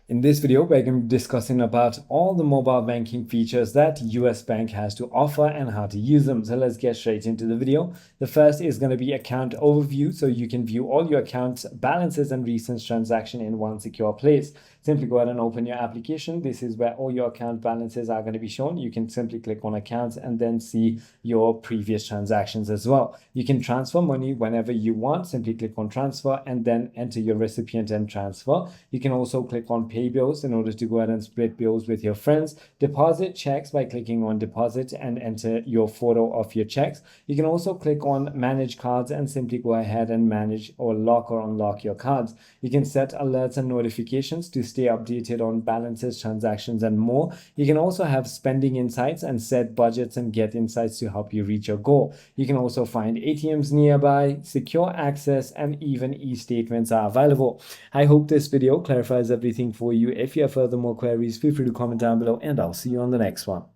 In this video, we're going to be discussing about all the mobile banking features that US Bank has to offer and how to use them. So let's get straight into the video. The first is going to be account overview, so you can view all your accounts, balances, and recent transaction in one secure place. Simply go ahead and open your application. This is where all your account balances are going to be shown. You can simply click on accounts and then see your previous transactions as well. You can transfer money whenever you want. Simply click on transfer and then enter your recipient and transfer. You can also click on pay bills in order to go ahead and split bills with your friends. Deposit checks by clicking on deposit and enter your photo of your checks. You can also click on manage cards and simply go ahead and manage or lock or unlock your cards. You can set alerts and notifications to stay updated on balances, transactions, and more. You can also have spending insights and set budgets and get insights to help you reach your goal. You can also find ATMs nearby, secure access, and even e-statements are available. I hope this video clarifies everything for you. If you have further more queries, feel free to comment down below and I'll see you on the next one.